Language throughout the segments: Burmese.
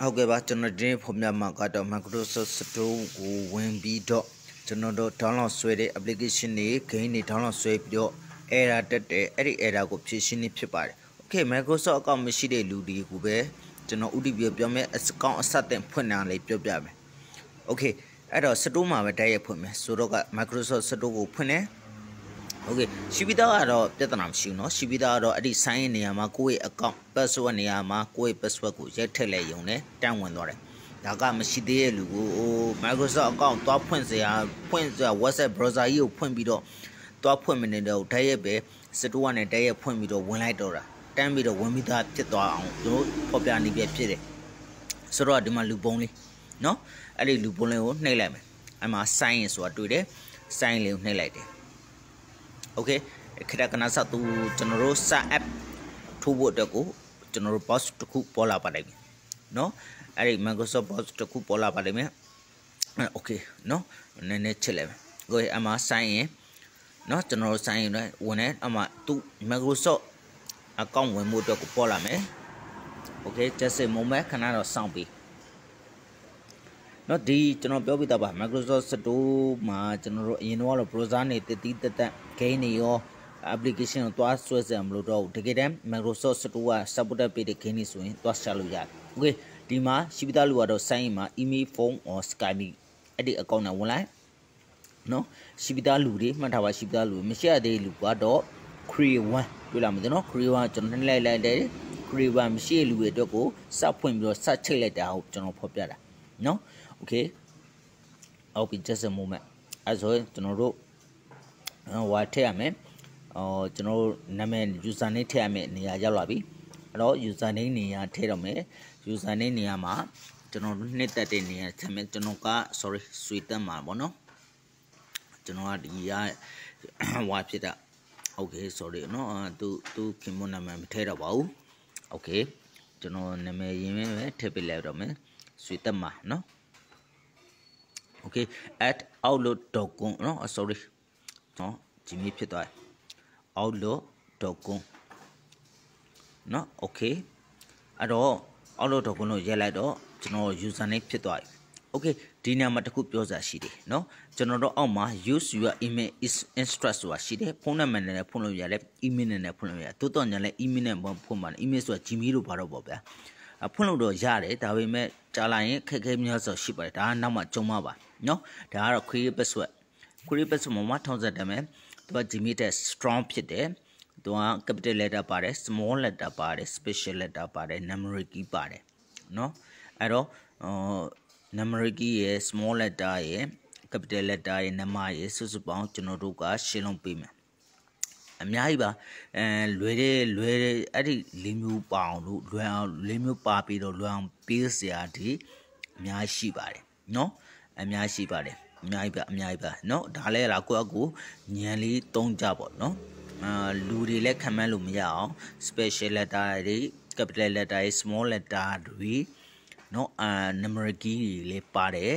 Okay, but generally from your market Microsoft Store when be dot general download suite application gain it download suite your error that every error go position if okay Microsoft account machine ludi gube general udi biome account certain point on like job okay at a Saduma day put me so Microsoft Store pune okay Shibida or Vietnam Shino Shibida or Adi sign near Makui account person near Makui Peswaku Jetele Yone down one dollar. Daga Machide Lugu Microsoft account top points WhatsApp browser you point below top point in the Tayebe set one a day point below 1 light dollar. Time below 1 meter pit on no popular Nibia Pire. So I demand Lubonly. No, I did Lubonio Nelame. I'm a science what today. Sign Leo Nelate. Okay, kita kena satu general sa app tubuh aku general post tuku pola pada ini, no, ada Microsoft post tuku pola pada ini, okay, no, nenek cile, gue ama sign, no, general sign ni, one ama tu Microsoft account we mode tuku pola me, okay, just a moment kena ada sampai. No, di channel pe bita ba Microsoft Store ma channel involve browser ne ti ta gain yo application to switch am lo do tege dem Microsoft Store support pe de gain ni so yin to sha lo ya okay di ma shibita lu do sign ma email phone or Skype adi account na won lai no shibita lu de mat tha ba shibita lu ma share de lu ba do create one တွေ့လာမှာနော် create one ကျွန်တော်လိုက်တယ် create one မရှိလူတွေအတွက်ကိုစဖွင့်ပြီးတော့စချိတ်လိုက်တာဟုတ်ကျွန်တော်ဖော်ပြတာနော် okay I'll be just a moment as well ကျွန်တော်တို့ဟိုထည့်ရမယ်ကျွန်တော်နာမည် user name ထည့်ရမယ်နေရာရောက်လာပြီအဲ့တော့ user name နေရာထည့်တော့မယ် user name နေရာမှာကျွန်တော်နှစ်သက်တဲ့နေရာထည့်မယ်ကျွန်တော်က sorry ဆွေတက်မှာပေါ့နော်ကျွန်တော်ကဒီရဟွာဖြစ်တာ okay sorry နော်သူခင်မနာမည်မထည့်တော့ပါဘူး okay ကျွန်တော်နာမည်ရင်းပဲထည့်ပေးလိုက်တော့မယ်ဆွေတက်မှာနော် okay at outlook.com နော် sorry နော်ဒီနေ့ဖြစ်သွား outlook.com နော် okay အဲ့တော့ outlook.com လို့ရေးလိုက်တော့ကျွန်တော် user name ဖြစ်သွားပြီ okay ဒီနေရာမှာတစ်ခုပြောစရာရှိတယ်နော်ကျွန်တော်တို့အောက်မှာ use your email is instruct ဆိုတာရှိတယ်ဖုန်းနံပါတ်နဲ့ဖွင့်လို့ရတယ် email နဲ့ဖွင့်လို့ရတယ်တိုးတော့ညာလဲ email နဲ့ဖွင့်ပါ email ဆိုတာ Gmail လို့ပါတော့ပေါ့ဗျာဖွင့်လို့တော့ရတယ်ဒါပေမဲ့ကြာလာရင်ခက်ခဲများစွာရှိပါတယ်ဒါကနောက်မှကြုံမှာပါနော်ဒါကတော့ create password မှာထောက်ဆက်တယ်မယ်သူက Gmail တဲ့ strong ဖြစ်တယ်သူက capital letter ပါတယ် small letter ပါတယ် special letter ပါတယ် numeric key ပါတယ်နော်အဲ့တော့numeric key ရယ် small letter ရယ် capital letter ရယ် number ရယ်စုစုပေါင်းကျွန်တော်တို့ကရှင်းလုံးပေးမယ်အများကြီးပါလွယ်တယ်အဲ့ဒီလေးမျိုးပါအောင်လို့လွယ်အောင်လေးမျိုးပါပြီးတော့လွယ်အောင်ပေးစရာဒီအများရှိပါတယ်နော်အများရှိပါတယ်အများကြီးပါနော်ဒါလည်းလားကိုယ့်အကူညံလေးသုံးကြပေါ့နော်လူတွေလည်းခံမှန်းလို့မရအောင် special letter တွေ capital letter တွေ small letter တွေနော်numeric key တွေလည်းပါတယ်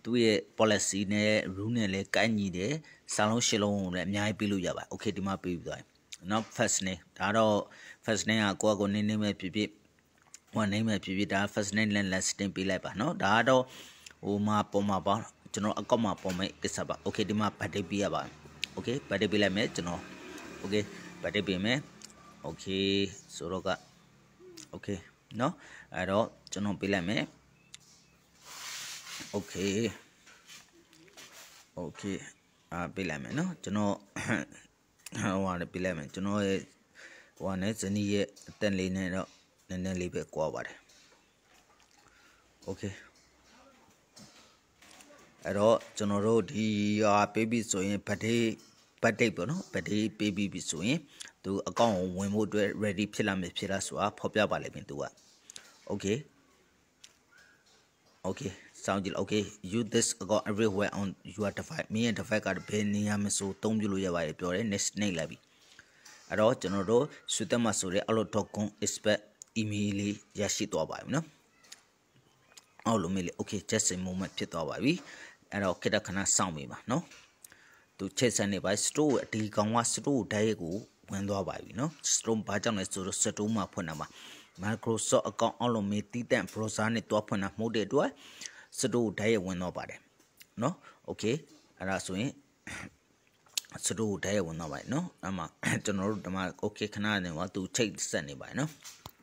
သူရဲ့ policy နဲ့ rule နဲ့လည်းကိုက်ညီတယ်စာလုံးရှင်းလုံးကိုလည်းအများကြီးပေးလို့ရပါတယ် okay ဒီမှာပေးပြီးသွားပြီနော် first name ဒါတော့ first name ကကိုယ့်အကူနင်းနေမဲ့ဖြစ်ဖြစ် one name ပဲဖြစ်ဖြစ်ဒါ first name နဲ့ last name ပေးလိုက်ပါနော်ဒါတော့ဟိုမှာပုံမှာပါကျွန်တော်အကောက်မှာပုံမဲ့ကိစ္စပါ okay ဒီမှာ birthday ပေးရပါ okay birthday ပေးလိုက်မယ်ကျွန်တော် okay birthday ပေးမယ် okay ဆိုတော့က okay နော်အဲ့တော့ကျွန်တော်ပေးလိုက်မယ် okay ပေးလိုက်မယ်နော်ကျွန်တော်ဟိုကနေပေးလိုက်မယ်ကျွန်တော်ရဲ့ဟိုကနေဇနီးရဲ့အသက်လေးနဲ့တော့နည်းနည်းလေးပဲကွာပါတယ် okay အဲ့တော့ကျွန်တော်တို့ဒီပေးပြီးဆိုရင် birthday ပေါ့နော် birthday ပေးပြီးဆိုရင်သူအကောင့်ကိုဝင်ဖို့အတွက် ready ဖြစ်လာမယ်ဖြစ်လားဆိုတာဖော်ပြပါလိမ့်မယ်သူက okay sound ကြည့် okay use this account everywhere on your device မင်းရဲ့ device ကဘယ်နေရာမှာဆိုသုံးပြလို့ရပါတယ်ပြောတယ် next နှိပ်လိုက်ပြီအဲ့တော့ကျွန်တော်တို့ဆွေတက်မှာဆိုတဲ့ outlook.com expect email လေးရရှိသွားပါပြီနော်အော်လို့မေးလေ okay just a moment ဖြစ်သွားပါပြီအဲ့တော့ခေတ္တခဏစောင့်မိပါနော်သူချိတ်ဆက်နေပါ store အဒီကောင်က store ဓာတ်ရိုက်ကိုဝင်သွားပါပြီနော် store ဘာကြောင့်လဲဆိုတော့ store မှာဖွင့်တာပါ Microsoft account အောက်လုံးမေးတည်တဲ့ browser နဲ့တွားဖွင့်တာမှုတဲ့အတွက်စတိုးဓာတ်ရဝင်တော့ပါတယ်နော် okay အဲ့ဒါဆိုရင်စတိုးဓာတ်ရဝင်တော့ပါတယ်နော်အဲ့မှာကျွန်တော်တို့ဒီမှာ okay ခဏနေတော့သူချိတ်ဆက်နေပါတယ်နော်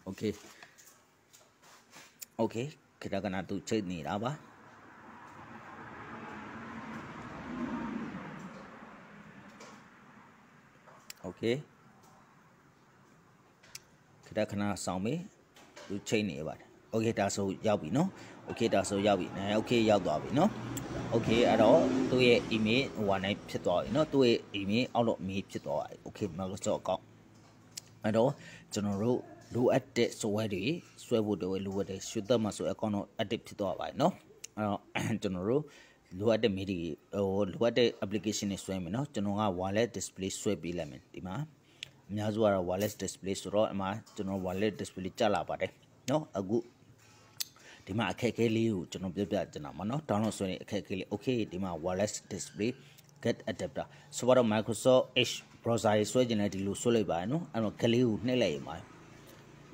okay okay ခဏခဏသူချိတ်နေတာပါokay ခဏခဏဆောင်မေးသူချိတ်နေပါတယ် okay ဒါဆိုရောက်ပြီနော် okay ဒါဆိုရောက်ပြီ okay ရောက်သွားပြီနော် okay အဲ့တော့သူ့ရဲ့ email ဟိုကနေဖြစ်သွားပြီနော်သူ့ရဲ့ email အောက်လို့ mail ဖြစ်သွားပြီ okay Microsoft account အဲ့တော့ကျွန်တော်တို့လိုအပ်တဲ့ software တွေဆွဲဖို့တော့လိုအပ်တယ်ရှုသက်မှာဆို account တော့ active ဖြစ်သွားပါပြီနော်အဲ့တော့ကျွန်တော်တို့လိုအပ်တဲ့ mail တွေလိုအပ်တဲ့ application တွေဆွဲမယ်နော်ကျွန်တော်က wallet display ဆွဲပေးလိုက်မယ်ဒီမှာအများစုကတော့ wallet display ဆိုတော့အမှကျွန်တော် wallet display ကျလာပါတယ်နော်အခုဒီမှာအခက်အခဲလေးကိုကျွန်တော်ပြပြချင်တာပါနော် download ဆိုရင်အခက်အခဲလေး okay ဒီမှာ wallet display get adapter ဆိုတော့ Microsoft Edge browser ရေးဆွဲကျင်တဲ့ဒီလိုဆွဲလိုက်ပါနော်အဲ့တော့ကလေးကိုနှိပ်လိုက်ရမှာ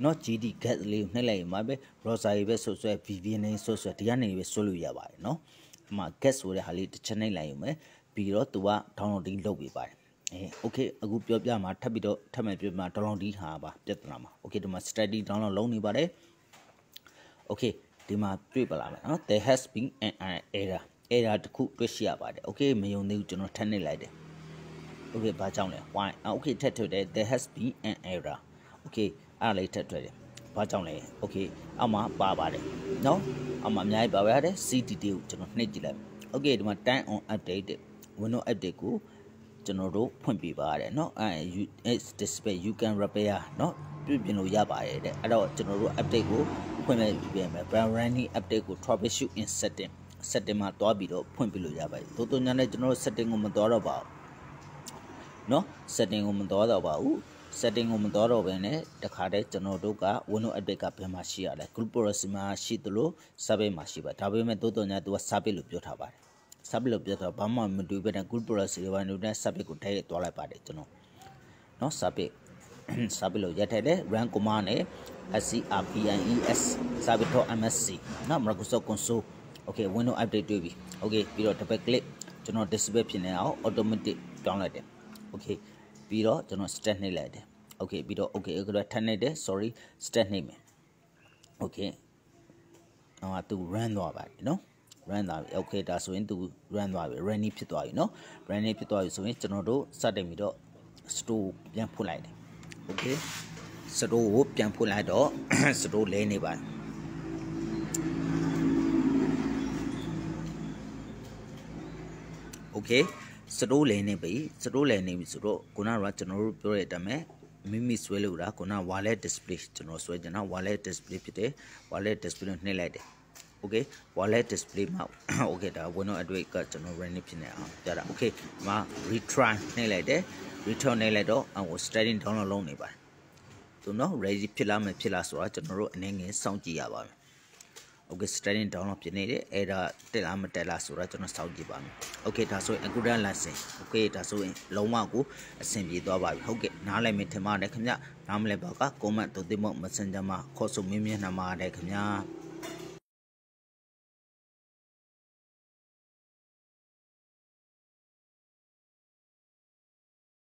နော် GD get လေးကိုနှိပ်လိုက်ရမှာပဲ browser ရေးပဲဆွဲ VPN နဲ့ဆွဲဒီကနေပဲဆွဲလို့ရပါတယ်နော်ဒီမှာ get ဆိုတဲ့ဟာလေးတစ်ချက်နှိပ်လိုက်ရမယ်ပြီးတော့သူက downloading လုပ်ပေးပါတယ်okay အခုပြောပြမှာထပ်ပြီးတော့ထပ်မှပြောမှာ downloading ဟာပါပြဿနာမှာ okay ဒီမှာ study download လုပ်နေပါတယ် okay ဒီမှာတွေ့ပါလားနော် there has been an error တခုတွေ့ရှိရပါတယ် okay မယုံသေးဘူးကျွန်တော်ထပ်နှိပ်လိုက်တယ် okay ဘာကြောင့်လဲ why okay ထပ်ထွက်တယ် there has been an error okay အဲ့လေးထပ်ထွက်တယ်ဘာကြောင့်လဲ okay အောက်မှာပါပါတယ်နော်အောက်မှာအများကြီးပါပါတယ် CTD ကိုကျွန်တော်နှိပ်ကြည့်လိုက် okay ဒီမှာ time on update Windows update ကိုကျွန်တော်တို့ဖွင့်ပြပါရတယ်เนาะdisplay you can repair เนาะပြင်လို့ရပါတယ်တဲ့အဲ့တော့ကျွန်တော်တို့ update ကိုဖွင့်လိုက်ပြင်မယ် running update ကို troubleshoot in setting မှာတွားပြီးတော့ဖွင့်ပြလို့ရပါတယ်တိုးတိုးညာနဲ့ကျွန်တော်တို့ setting ကိုမတွားတော့ပါဘူးเนาะ setting ကိုမတွားတော့ပါဘူး setting ကိုမတွားတော့ဘဲနဲ့တခါတည်းကျွန်တော်တို့က Windows update ကဘယ်မှာရှိရလဲ group policy မှာရှိသလို service မှာရှိပါဒါပေမဲ့တိုးတိုးညာသူက service လို့ပြောထားပါတယ်submit လို့ပြောတော့ဘာမှမတွေ့ဘဲနဲ့ good policy တွေဘာလို့လဲ submit ကိုတိုက်ရိုက်တွားလိုက်ပါတယ်ကျွန်တော်เนาะ submit လို့ရထားတယ် run command နဲ့ scrpines submit.msc เนาะ Microsoft console okay window update တွေ့ပြီ okay ပြီးတော့ double click ကျွန်တော် display ဖြစ်နေအောင် automatic တောင်းလိုက်တယ် okay ပြီးတော့ကျွန်တော် start နှိပ်လိုက်တယ် okay ပြီးတော့ okay အဲ့ဒါထပ်နှိပ်တယ် sorry start နှိပ်မယ် okay သူ run သွားပါတယ်เนาะrun သွားပြီ okay ဒါဆိုရင်သူ run သွားပြီ running ဖြစ်သွားပြီเนาะ running ဖြစ်သွားပြီဆိုရင်ကျွန်တော်တို့စတင်ပြီးတော့ store ပြန်ဖွင့်လိုက်တယ် okay store ကိုပြန်ဖွင့်လိုက်တော့ store လဲနေပါတယ် okay store လဲနေပြီဆိုတော့ခုနကကျွန်တော်တို့ပြောတဲ့အတိုင်းပဲမိမိဆွဲလို့တာခုန wallet display ကျွန်တော်ဆွဲကြတာ wallet display ဖြစ်တယ် wallet display ကိုနှိပ်လိုက်တယ်okay wallet display မှာ okay ဒါ Windows update ကကျွန်တော် running ဖြစ်နေအောင်ပြတာ okay မှာ retry နှိပ်လိုက်တယ် return နှိပ်လိုက်တော့starting download လုပ်နေပါတယ်သူနော် ready ဖြစ်လားမဖြစ်လားဆိုတာကျွန်တော်တို့အနေငယ်စောင့်ကြည့်ရပါမယ် okay starting download ဖြစ်နေတယ်အဲ့ဒါတက်လားမတက်လားဆိုတာကျွန်တော်စောင့်ကြည့်ပါမယ် okay ဒါဆိုရင် accurate lesson okay ဒါဆိုရင်လုံးဝကိုအဆင်ပြေသွားပါပြီဟုတ်ကဲ့နားလည်မိထင်ပါတယ်ခင်ဗျနားမလဲပါက comment တို့သိမို့ messenger မှာခေါ်ဆိုမေးမြန်းနိုင်ပါတယ်ခင်ဗျာ